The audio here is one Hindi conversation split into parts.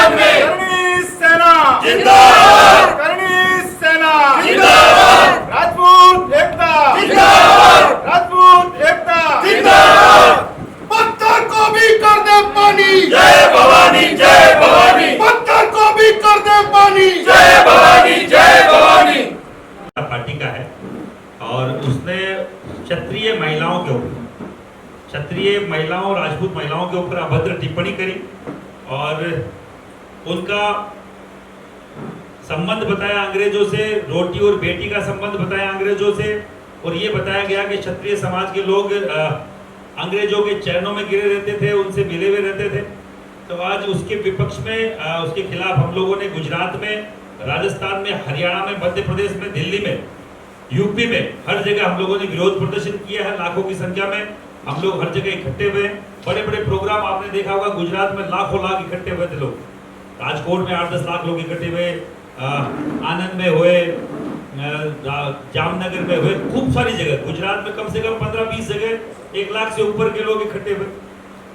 समाज में करणी सेना जिंदाबाद, करणी सेना जिंदाबाद, राजपूत एकता जिंदाबाद, राजपूत एकता जिंदाबाद। पत्थर को भी कर दे पानी जय भवानी, जय भवानी, पत्थर को भी कर दे पानी जय भवानी, जय भवानी। पार्टी का है और उसने क्षत्रिय महिलाओं के ऊपर, क्षत्रिय महिलाओं, राजपूत महिलाओं के ऊपर अभद्र टिप्पणी करी और उनका संबंध बताया अंग्रेजों से, रोटी और बेटी का संबंध बताया अंग्रेजों से, और ये बताया गया कि क्षत्रिय समाज के लोग अंग्रेजों के चरणों में गिरे रहते थे, उनसे मिले हुए रहते थे। तो आज उसके विपक्ष में, उसके खिलाफ हम लोगों ने गुजरात में, राजस्थान में, हरियाणा में, मध्य प्रदेश में, दिल्ली में, यूपी में, हर जगह हम लोगों ने विरोध प्रदर्शन किया है। लाखों की संख्या में हम लोग हर जगह इकट्ठे हुए। बड़े बड़े प्रोग्राम आपने देखा होगा, गुजरात में लाखों लाख इकट्ठे हुए थे लोग, राजकोट में 8-10 लाख लोग इकट्ठे हुए, आनंद में हुए, जामनगर में हुए, खूब सारी जगह। गुजरात में कम से कम 15-20 जगह 1 लाख से ऊपर के लोग इकट्ठे हुए।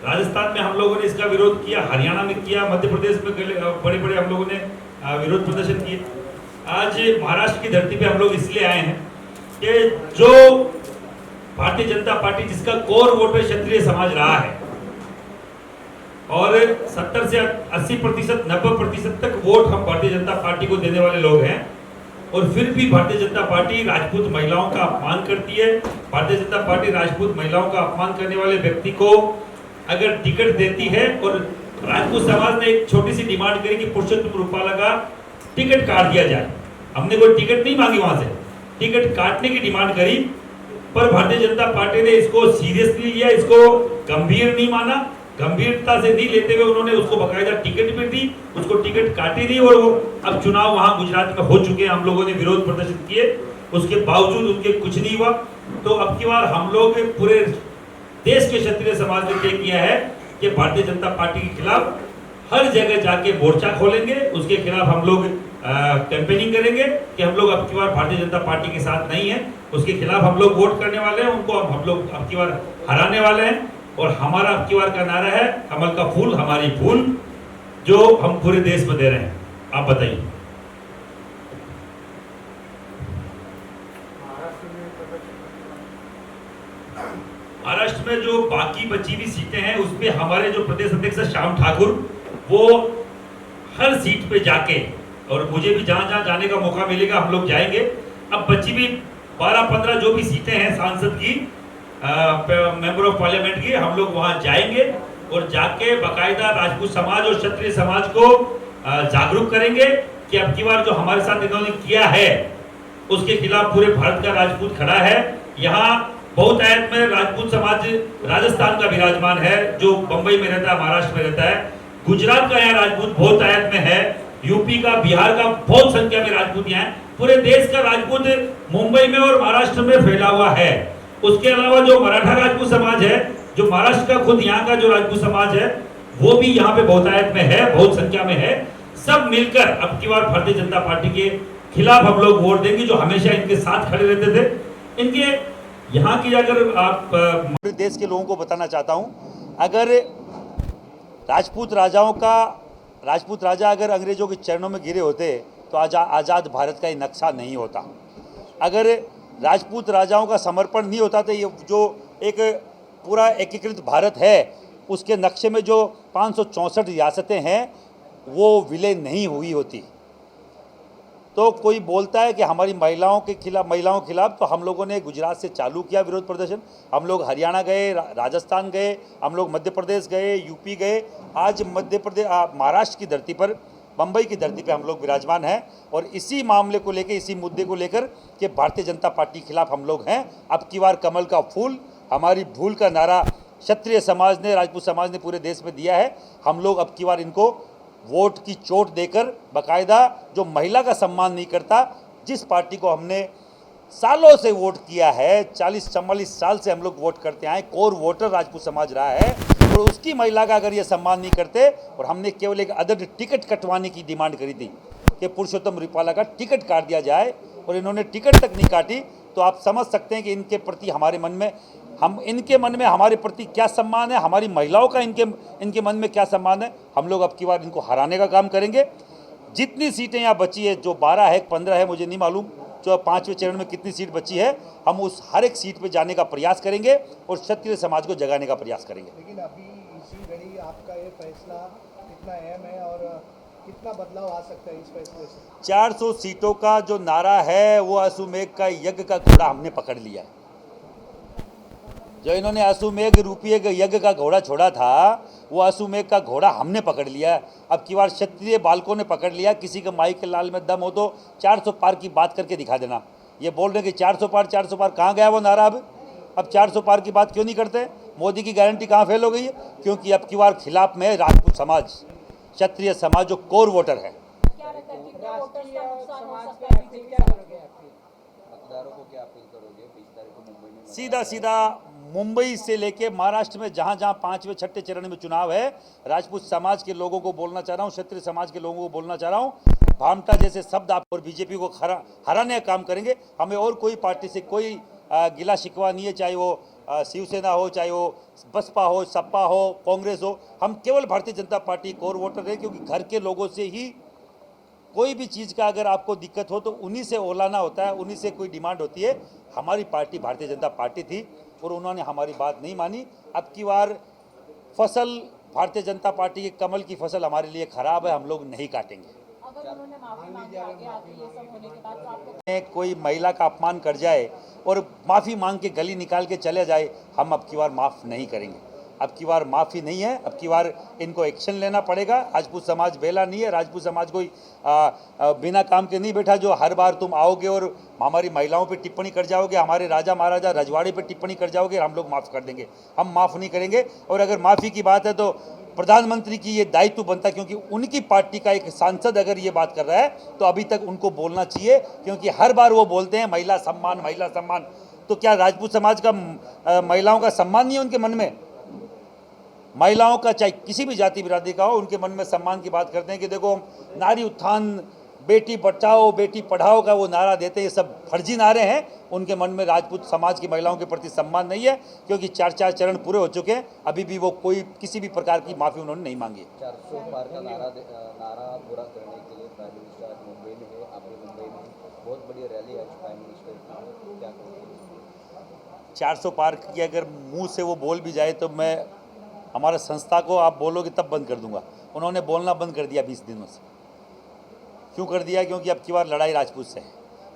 राजस्थान में हम लोगों ने इसका विरोध किया, हरियाणा में किया, मध्य प्रदेश में बड़े बड़े हम लोगों ने विरोध प्रदर्शन किए। आज महाराष्ट्र की धरती पे हम लोग इसलिए आए हैं कि जो भारतीय जनता पार्टी, जिसका कोर वोटर क्षत्रिय समाज रहा है और 70 से 80%, 90% तक वोट हम भारतीय जनता पार्टी को देने वाले लोग हैं, और फिर भी भारतीय जनता पार्टी राजपूत महिलाओं का अपमान करती है। भारतीय जनता पार्टी राजपूत महिलाओं का अपमान करने वाले व्यक्ति को अगर टिकट देती है, और राजपूत समाज ने एक छोटी सी डिमांड करी कि पुरुषोत्तम रूपाला का टिकट काट दिया जाए। हमने कोई टिकट नहीं मांगी, वहां से टिकट काटने की डिमांड करी, पर भारतीय जनता पार्टी ने इसको सीरियसली लिया, इसको गंभीर नहीं माना, गंभीरता से नहीं लेते हुए उन्होंने उसको बकायदा टिकट भी दी, उसको टिकट काटी नहीं, और वो अब चुनाव वहां गुजरात में हो चुके हैं। हम लोगों ने विरोध प्रदर्शन किए, उसके बावजूद उनके कुछ नहीं हुआ। तो अब की बार हम लोग पूरे देश के क्षत्रिय समाज ने तय किया है कि भारतीय जनता पार्टी के खिलाफ हर जगह जाके मोर्चा खोलेंगे, उसके खिलाफ हम लोग कैंपेनिंग करेंगे कि हम लोग अब की बार भारतीय जनता पार्टी के साथ नहीं है, उसके खिलाफ हम लोग वोट करने वाले हैं, उनको हम लोग अब की बार हराने वाले हैं। और हमारा अब की बार का नारा है, कमल का फूल हमारी फूल, जो हम पूरे देश में दे रहे हैं। आप बताइए। महाराष्ट्र में जो बाकी बची हुई सीटें हैं, उसमें हमारे जो प्रदेश अध्यक्ष श्याम ठाकुर, वो हर सीट पे जाके, और मुझे भी जहां जहां जाने का मौका मिलेगा हम लोग जाएंगे। अब बची भी 12-15 जो भी सीटें हैं सांसद की, मेंबर ऑफ पार्लियामेंट की, हम लोग वहां जाएंगे और जाके बाकायदा राजपूत समाज और क्षत्रिय समाज को जागरूक करेंगे कि अब की बार जो हमारे साथ इन्होंने किया है उसके खिलाफ पूरे भारत का राजपूत खड़ा है। यहाँ बहुतायत में राजपूत समाज राजस्थान का विराजमान है, जो बंबई में रहता है, महाराष्ट्र में रहता है, गुजरात का यहाँ राजपूत बहुतायत में है, यूपी का, बिहार का बहुत संख्या में राजपूत यहाँ है, पूरे देश का राजपूत मुंबई में और महाराष्ट्र में फैला हुआ है। उसके अलावा जो मराठा राजपूत समाज है, जो महाराष्ट्र का खुद यहाँ का जो राजपूत समाज है, वो भी यहाँ पे बहुतायत में है, बहुत संख्या में है। सब मिलकर अब की बार भारतीय जनता पार्टी के खिलाफ हम लोग वोट देंगे, जो हमेशा इनके साथ खड़े रहते थे। इनके यहाँ की अगर आप देश के लोगों को बताना चाहता हूँ, अगर राजपूत राजा अगर अंग्रेजों के चरणों में गिरे होते तो आज़ाद भारत का ये नक्शा नहीं होता। अगर राजपूत राजाओं का समर्पण नहीं होता तो ये जो एक पूरा एकीकृत भारत है, उसके नक्शे में जो 564 रियासतें हैं वो विलय नहीं हुई होती। तो कोई बोलता है कि हमारी महिलाओं के खिलाफ, तो हम लोगों ने गुजरात से चालू किया विरोध प्रदर्शन। हम लोग हरियाणा गए, राजस्थान गए, हम लोग मध्य प्रदेश गए, यूपी गए। आज महाराष्ट्र की धरती पर, बम्बई की धरती पर हम लोग विराजमान हैं, और इसी मामले को लेकर, इसी मुद्दे को लेकर कि भारतीय जनता पार्टी के खिलाफ हम लोग हैं। अब की बार कमल का फूल हमारी भूल का नारा क्षत्रिय समाज ने, राजपूत समाज ने पूरे देश में दिया है। हम लोग अब की बार इनको वोट की चोट देकर, बाकायदा जो महिला का सम्मान नहीं करता, जिस पार्टी को हमने सालों से वोट किया है, 40-44 साल से हम लोग वोट करते आए, कोर वोटर राजपूत समाज रहा है, और उसकी महिला का अगर ये सम्मान नहीं करते, और हमने केवल एक अदद टिकट कटवाने की डिमांड करी थी कि पुरुषोत्तम रूपाला का टिकट काट दिया जाए, और इन्होंने टिकट तक नहीं काटी, तो आप समझ सकते हैं कि इनके प्रति हमारे मन में हम इनके मन में हमारे प्रति क्या सम्मान है, हमारी महिलाओं का इनके मन में क्या सम्मान है, हम लोग अब की बार इनको हराने का काम करेंगे। जितनी सीटें यहाँ बची है, जो 12 है 15 है मुझे नहीं मालूम, जो 5वें चरण में कितनी सीट बची है, हम उस हर एक सीट पे जाने का प्रयास करेंगे और क्षत्रिय समाज को जगाने का प्रयास करेंगे। लेकिन अभी इसी घड़ी आपका ये फैसला कितना अहम है और कितना बदलाव आ सकता है इस फैसले से? 400 सीटों का जो नारा है वो अश्वमेघ का यज्ञ का घोड़ा हमने पकड़ लिया है। जो इन्होंने अश्वमेघ रूपी यज्ञ का घोड़ा छोड़ा था, वो अश्वमेघ का घोड़ा हमने पकड़ लिया है। अब की बार क्षत्रिय बालकों ने पकड़ लिया। किसी के माई के लाल में दम हो तो 400 पार की बात करके दिखा देना। ये बोल रहे कि 400 पार कहाँ गया वो नारा? अब 400 पार की बात क्यों नहीं करते? मोदी की गारंटी कहाँ फेल हो गई है? क्योंकि अब की बार खिलाफ में राजपूत समाज, क्षत्रिय समाज जो कोर वोटर है। सीधा मुंबई से लेके महाराष्ट्र में जहाँ जहाँ 5वें 6ठे चरण में चुनाव है, राजपूत समाज के लोगों को बोलना चाह रहा हूँ, क्षत्रिय समाज के लोगों को बोलना चाह रहा हूँ, भामटा जैसे शब्द आप और बीजेपी को हराने का काम करेंगे। हमें और कोई पार्टी से कोई गिला शिकवा नहीं है, चाहे वो शिवसेना हो, चाहे वो बसपा हो, सपा हो, कांग्रेस हो। हम केवल Bharatiya Janata party core voter है, क्योंकि घर के लोगों से ही कोई भी चीज़ का अगर आपको दिक्कत हो तो उन्हीं से ओलाना होता है, उन्हीं से कोई डिमांड होती है। हमारी पार्टी भारतीय जनता पार्टी थी और उन्होंने हमारी बात नहीं मानी। अब की बार फसल भारतीय जनता पार्टी की कमल की फसल हमारे लिए खराब है, हम लोग नहीं काटेंगे। अगर उन्होंने माफी मांगी आगे आके ये सब होने के बाद तो आपको कोई महिला का अपमान कर जाए और माफ़ी मांग के गली निकाल के चले जाए, हम अब की बार माफ़ नहीं करेंगे। अब की बार माफ़ी नहीं है, अब की बार इनको एक्शन लेना पड़ेगा। राजपूत समाज बेला नहीं है, राजपूत समाज कोई बिना काम के नहीं बैठा जो हर बार तुम आओगे और हमारी महिलाओं पे टिप्पणी कर जाओगे, हमारे राजा महाराजा रजवाड़े पे टिप्पणी कर जाओगे, हम लोग माफ़ कर देंगे। हम माफ़ नहीं करेंगे। और अगर माफ़ी की बात है तो प्रधानमंत्री की ये दायित्व बनता है, क्योंकि उनकी पार्टी का एक सांसद अगर ये बात कर रहा है तो अभी तक उनको बोलना चाहिए, क्योंकि हर बार वो बोलते हैं महिला सम्मान, महिला सम्मान। तो क्या राजपूत समाज का महिलाओं का सम्मान नहीं है उनके मन में? महिलाओं का चाहे किसी भी जाति बिरादरी का हो, उनके मन में सम्मान की बात करते हैं कि देखो नारी उत्थान, बेटी बचाओ बेटी पढ़ाओ का वो नारा देते हैं। ये सब फर्जी नारे हैं। उनके मन में राजपूत समाज की महिलाओं के प्रति सम्मान नहीं है, क्योंकि 4 चरण पूरे हो चुके हैं, अभी भी वो कोई किसी भी प्रकार की माफ़ी उन्होंने नहीं मांगी। 400 पार का नारा पूरा करने के लिए प्राइम मिनिस्टर आज मुंबई में है। आप भी मुंबई में बहुत बड़ी रैली आज प्राइम मिनिस्टर की, क्या करेंगे? 400 पार की अगर मुंह से वो बोल भी जाए तो मैं हमारा संस्था को आप बोलोगे तब बंद कर दूंगा। उन्होंने बोलना बंद कर दिया 20 दिनों से। क्यों कर दिया? क्योंकि अब की बार लड़ाई राजपूत से है।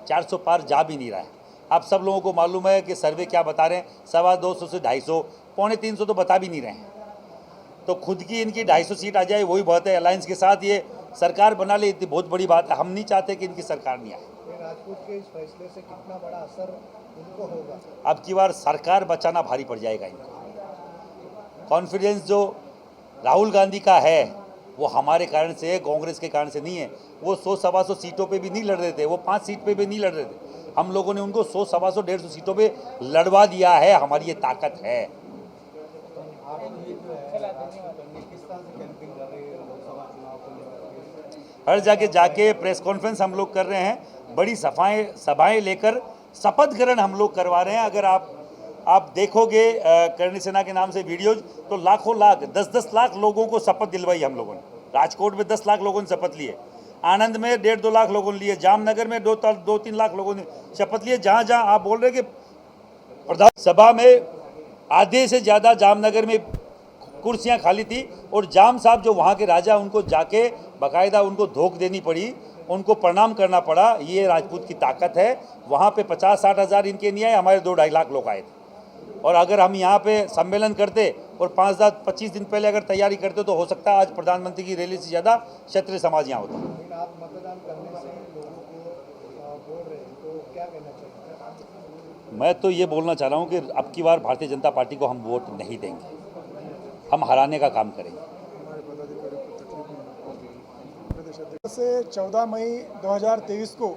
400 पार जा भी नहीं रहा है। आप सब लोगों को मालूम है कि सर्वे क्या बता रहे हैं, 250 से 250, 250 तो बता भी नहीं रहे हैं। तो खुद की इनकी 250 सीट आ जाए वही बहुत है। अलायंस के साथ ये सरकार बना ले, इतनी बहुत बड़ी बात है। हम नहीं चाहते कि इनकी सरकार नहीं आए। राजपूत के इस फैसले से कितना बड़ा असर उनको होगा? अब की बार सरकार बचाना भारी पड़ जाएगा इनको। कॉन्फिडेंस जो राहुल गांधी का है वो हमारे कारण से है, कांग्रेस के कारण से नहीं है। वो 100-125 सीटों पे भी नहीं लड़ रहे थे, वो 5 सीट पे भी नहीं लड़ रहे थे। हम लोगों ने उनको 100-125-150 सीटों पे लड़वा दिया है। हमारी ये ताकत है। हर जगह जाके प्रेस कॉन्फ्रेंस हम लोग कर रहे हैं, बड़ी सभाएं लेकर शपथ ग्रहण हम लोग करवा रहे हैं। अगर आप देखोगे करणी सेना के नाम से वीडियोज, तो लाखों लाख 10-10 लाख लोगों को शपथ दिलवाई हम लोगों ने। राजकोट में 10 लाख लोगों ने शपथ लिए, आनंद में 1.5-2 लाख लोगों ने लिए, जामनगर में 2-3 लाख लोगों ने शपथ लिए। जहाँ जहाँ आप बोल रहे कि प्रधान सभा में आधे से ज़्यादा जामनगर में कुर्सियाँ खाली थी और जाम साहब जो वहाँ के राजा, उनको जाके बाकायदा उनको धोख देनी पड़ी, उनको प्रणाम करना पड़ा। ये राजपूत की ताकत है। वहाँ पे 50-60 हज़ार इनके नहीं आए, हमारे 2-2.5 लाख लोग आए थे। और अगर हम यहाँ पे सम्मेलन करते और 5-25 दिन पहले अगर तैयारी करते तो हो सकता है आज प्रधानमंत्री की रैली से ज़्यादा क्षत्रिय समाज यहाँ होता। आप मतदान करने से लोगों को बोल रहे हैं, तो क्या कहना चाहिए? मैं तो ये बोलना चाह रहा हूँ कि अब की बार भारतीय जनता पार्टी को हम वोट नहीं देंगे, हम हराने का काम करेंगे। से 14 मई 2023 को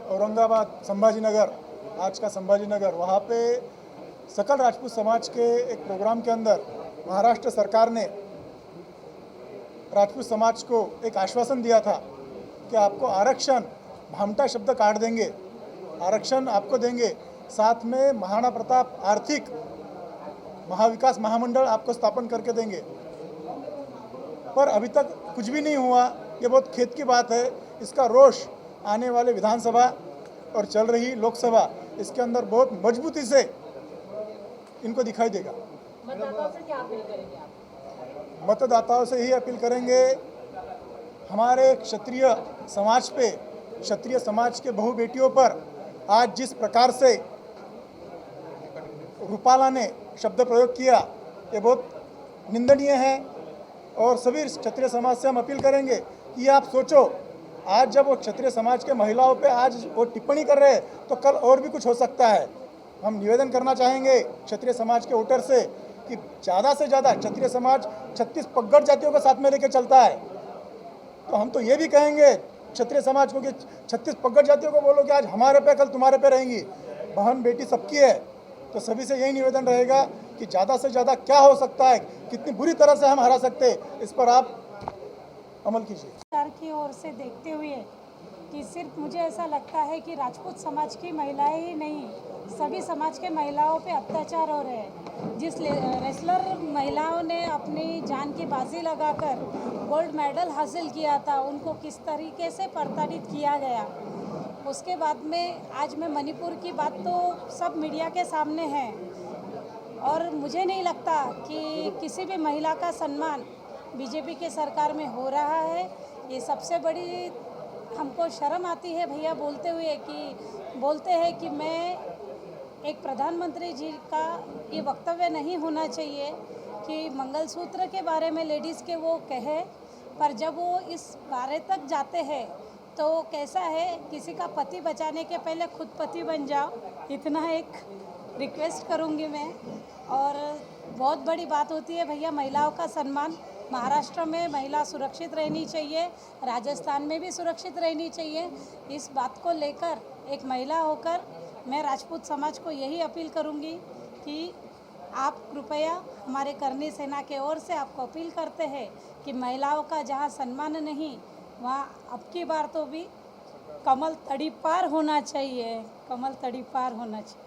औरंगाबाद संभाजीनगर, आज का संभाजीनगर, वहाँ पे सकल राजपूत समाज के एक प्रोग्राम के अंदर महाराष्ट्र सरकार ने राजपूत समाज को एक आश्वासन दिया था कि आपको आरक्षण, भामटा शब्द काट देंगे, आरक्षण आपको देंगे साथ में महाराणा प्रताप आर्थिक महाविकास महामंडल आपको स्थापन करके देंगे। पर अभी तक कुछ भी नहीं हुआ, ये बहुत खेद की बात है। इसका रोष आने वाले विधानसभा और चल रही लोकसभा, इसके अंदर बहुत मजबूती से इनको दिखाई देगा। मतदाताओं से क्या अपील करेंगे आप? मतदाताओं से यही अपील करेंगे, हमारे क्षत्रिय समाज पे, क्षत्रिय समाज के बहू बेटियों पर आज जिस प्रकार से रूपाला ने शब्द प्रयोग किया, ये बहुत निंदनीय है। और सभी क्षत्रिय समाज से हम अपील करेंगे कि आप सोचो, आज जब वो क्षत्रिय समाज के महिलाओं पे आज वो टिप्पणी कर रहे हैं, तो कल और भी कुछ हो सकता है। हम निवेदन करना चाहेंगे क्षत्रिय समाज के वोटर से कि ज़्यादा से ज़्यादा क्षत्रिय समाज 36 पगड़ जातियों को साथ में लेकर चलता है। तो हम तो ये भी कहेंगे क्षत्रिय समाज को कि 36 पगड़ जातियों को बोलो कि आज हमारे पे कल तुम्हारे पे रहेंगी, बहन बेटी सबकी है। तो सभी से यही निवेदन रहेगा कि ज़्यादा से ज़्यादा क्या हो सकता है, कितनी बुरी तरह से हम हरा सकते हैं, इस पर आप अमल कीजिए। सरकार की ओर से देखते हुए कि सिर्फ मुझे ऐसा लगता है कि राजपूत समाज की महिलाएं ही नहीं, सभी समाज के महिलाओं पे अत्याचार हो रहे हैं। जिस रेसलर महिलाओं ने अपनी जान की बाजी लगाकर गोल्ड मेडल हासिल किया था, उनको किस तरीके से प्रताड़ित किया गया। उसके बाद में आज मैं मणिपुर की बात तो सब मीडिया के सामने है, और मुझे नहीं लगता कि किसी भी महिला का सम्मान बीजेपी के सरकार में हो रहा है। ये सबसे बड़ी हमको शर्म आती है भैया बोलते हुए कि बोलते हैं कि मैं एक प्रधानमंत्री जी का ये वक्तव्य नहीं होना चाहिए कि मंगलसूत्र के बारे में लेडीज़ के वो कहे, पर जब वो इस बारे तक जाते हैं तो कैसा है, किसी का पति बचाने के पहले खुद पति बन जाओ, इतना एक रिक्वेस्ट करूँगी मैं। और बहुत बड़ी बात होती है भैया महिलाओं का सम्मान। महाराष्ट्र में महिला सुरक्षित रहनी चाहिए, राजस्थान में भी सुरक्षित रहनी चाहिए। इस बात को लेकर एक महिला होकर मैं राजपूत समाज को यही अपील करूंगी कि आप कृपया, हमारे करनी सेना के ओर से आपको अपील करते हैं कि महिलाओं का जहां सम्मान नहीं, वहां अब की बार तो भी कमल तड़ी पार होना चाहिए, कमल तड़ी पार होना चाहिए।